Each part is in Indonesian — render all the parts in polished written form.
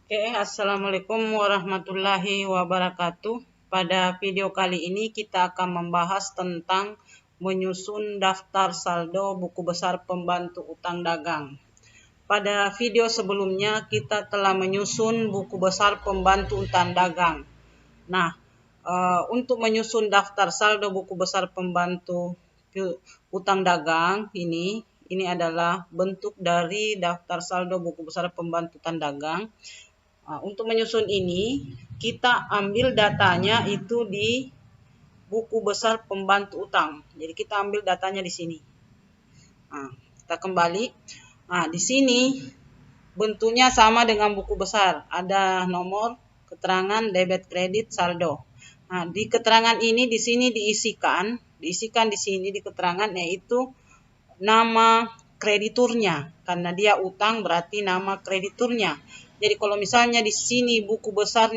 Oke, Assalamualaikum warahmatullahi wabarakatuh. Pada video kali ini kita akan membahas tentang menyusun daftar saldo buku besar pembantu utang dagang. Pada video sebelumnya kita telah menyusun buku besar pembantu utang dagang. Nah, untuk menyusun daftar saldo buku besar pembantu utang dagang ini adalah bentuk dari daftar saldo buku besar pembantu utang dagang. Untuk menyusun ini, kita ambil datanya itu di buku besar pembantu utang. Jadi kita ambil datanya di sini. Kita kembali. Di sini bentuknya sama dengan buku besar. Ada nomor, keterangan, debit, kredit, saldo. Di keterangan ini di sini diisikan di sini di keterangan yaitu nama krediturnya. Karena dia utang berarti nama krediturnya. Jadi kalau misalnya di sini buku besar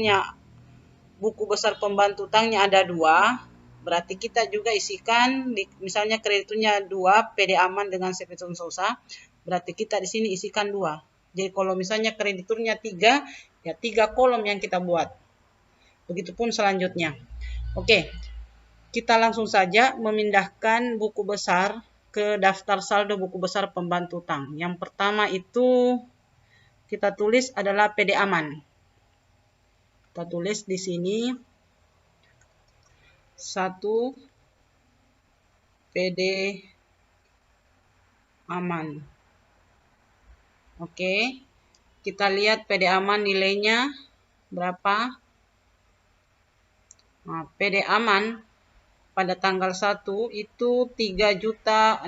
pembantu utangnya ada 2, berarti kita juga isikan misalnya krediturnya 2, PD aman dengan CP Sentosa, berarti kita di sini isikan 2. Jadi kalau misalnya krediturnya 3, ya 3 kolom yang kita buat. Begitupun selanjutnya. Oke, kita langsung saja memindahkan buku besar ke daftar saldo buku besar pembantu utang. Yang pertama itu kita tulis adalah PD aman. Kita tulis di sini 1 PD aman. Oke, kita lihat PD aman nilainya berapa. PD aman pada tanggal 1 itu 3.600.000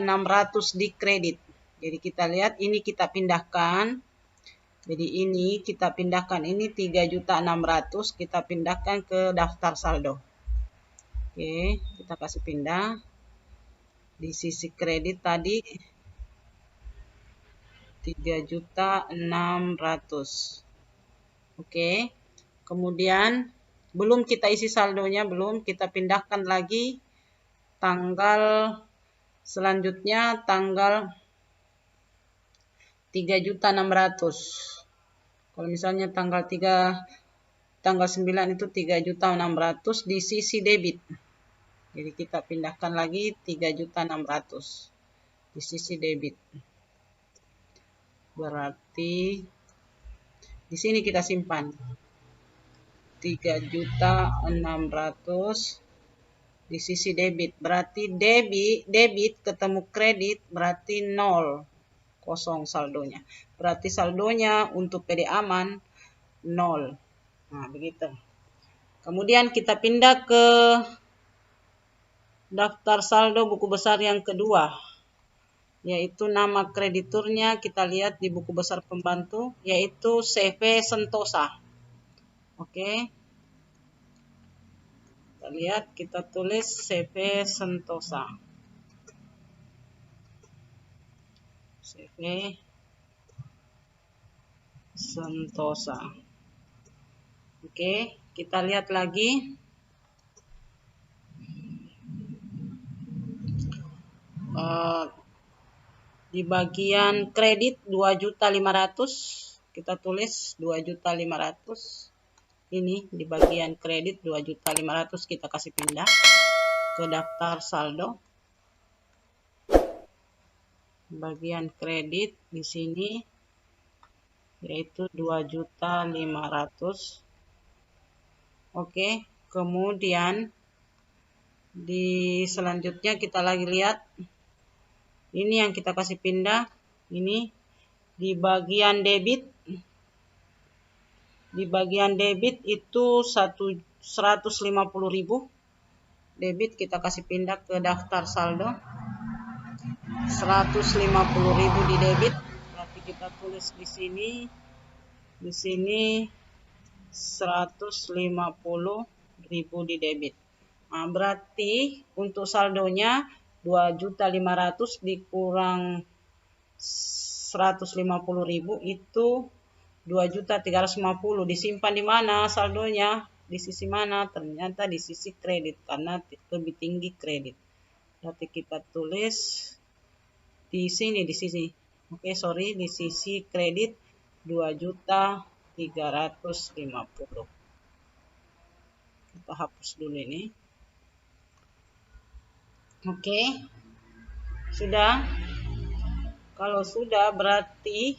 di kredit. Jadi kita lihat ini kita pindahkan. Jadi ini kita pindahkan, ini 3.600.000 kita pindahkan ke daftar saldo. Oke, kita kasih pindah. Di sisi kredit tadi 3.600.000. Oke. Kemudian belum kita isi saldonya, belum kita pindahkan lagi tanggal selanjutnya tanggal 3.600.000. Kalau misalnya tanggal 9 itu 3.600.000 di sisi debit. Jadi kita pindahkan lagi 3.600.000 di sisi debit. Berarti di sini kita simpan 3.600.000 di sisi debit. Berarti debit ketemu kredit berarti 0, kosong saldonya. Berarti saldonya untuk PD aman 0. Begitu. Kemudian kita pindah ke daftar saldo buku besar yang kedua, yaitu nama krediturnya kita lihat di buku besar pembantu, yaitu CP Sentosa. Oke. Kita lihat, kita tulis CP Sentosa. CP Sentosa. Oke, kita lihat lagi. Di bagian kredit 2.500.000 kita tulis 2.500.000. Ini di bagian kredit 2.500.000 kita kasih pindah ke daftar saldo. Bagian kredit di sini yaitu 2.500.000. Oke, kemudian di selanjutnya kita lagi lihat. Ini yang kita kasih pindah. Ini di bagian debit. Di bagian debit itu 150.000. Debit kita kasih pindah ke daftar saldo. 150.000 di debit. Berarti kita tulis di sini. Di sini 150.000 di debit. Berarti untuk saldonya 2.500.000 dikurang 150.000 itu 2.350.000. Disimpan di mana saldonya? Di sisi mana? Ternyata di sisi kredit karena lebih tinggi kredit. Berarti kita tulis di sini, di sisi. Oke, sorry, di sisi kredit 2.000.000 350. Kita hapus dulu ini. Oke. Sudah. Kalau sudah berarti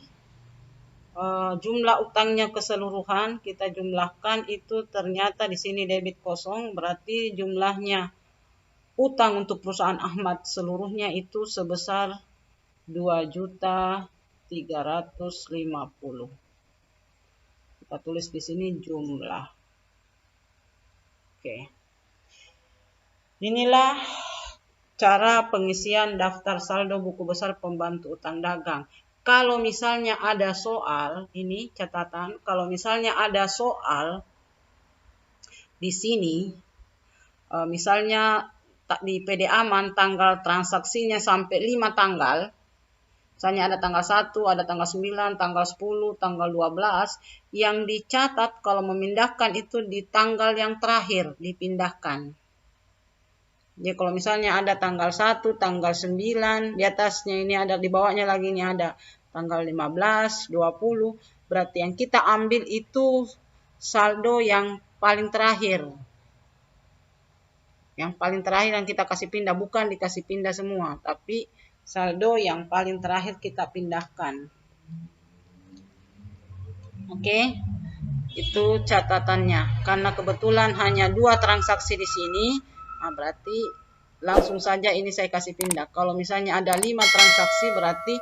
jumlah utangnya keseluruhan kita jumlahkan, itu ternyata di sini debit kosong, berarti jumlahnya utang untuk perusahaan Ahmad seluruhnya itu sebesar 2.350.000. Kita tulis di sini jumlah. Oke. Inilah cara pengisian daftar saldo buku besar pembantu utang dagang. Kalau misalnya ada soal, ini catatan, kalau misalnya ada soal di sini, misalnya di PD Aman tanggal transaksinya sampai 5 tanggal, misalnya ada tanggal 1, ada tanggal 9, tanggal 10, tanggal 12, yang dicatat kalau memindahkan itu di tanggal yang terakhir dipindahkan. Jadi kalau misalnya ada tanggal 1, tanggal 9, di atasnya ini ada, di bawahnya lagi ini ada tanggal 15, 20, berarti yang kita ambil itu saldo yang paling terakhir. Yang paling terakhir yang kita kasih pindah, bukan dikasih pindah semua, tapi saldo yang paling terakhir kita pindahkan. Oke, itu catatannya. Karena kebetulan hanya 2 transaksi di sini, nah berarti langsung saja ini saya kasih pindah. Kalau misalnya ada 5 transaksi, berarti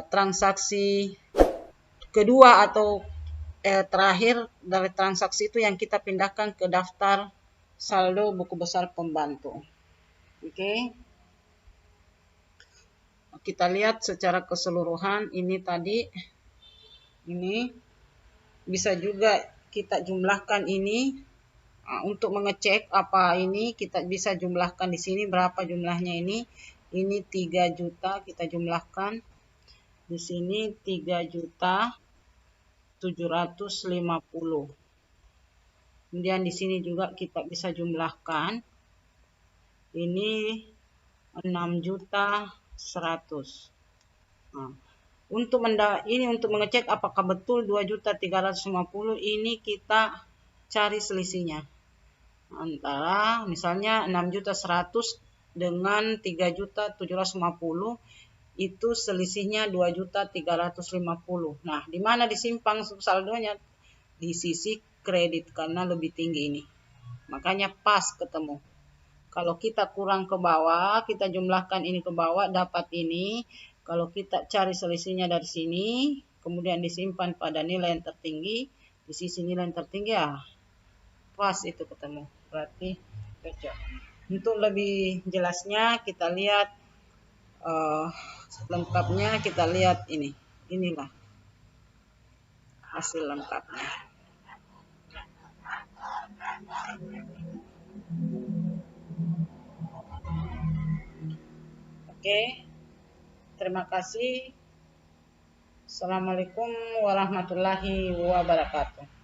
transaksi kedua atau terakhir dari transaksi itu yang kita pindahkan ke daftar saldo buku besar pembantu. Oke. Kita lihat secara keseluruhan ini tadi, ini bisa juga kita jumlahkan ini. Untuk mengecek apa ini, kita bisa jumlahkan di sini berapa jumlahnya ini. Ini 3 juta, kita jumlahkan. Di sini 3.750.000. Kemudian di sini juga kita bisa jumlahkan. Ini 6.100.000. Nah, untuk mengecek apakah betul 2.350.000, ini kita cari selisihnya. Antara misalnya 6.100.000 dengan 3.750.000, itu selisihnya 2.350.000. Nah, di mana disimpang saldonya? Di sisi kredit, karena lebih tinggi ini. Makanya pas ketemu. Kalau kita kurang ke bawah, kita jumlahkan ini ke bawah, dapat ini. Kalau kita cari selisihnya dari sini, kemudian disimpan pada nilai yang tertinggi, di sisi nilai yang tertinggi, ya pas itu ketemu. Berarti cocok. Untuk lebih jelasnya kita lihat lengkapnya, kita lihat ini. Inilah hasil lengkapnya. Oke. Terima kasih. Assalamualaikum warahmatullahi wabarakatuh.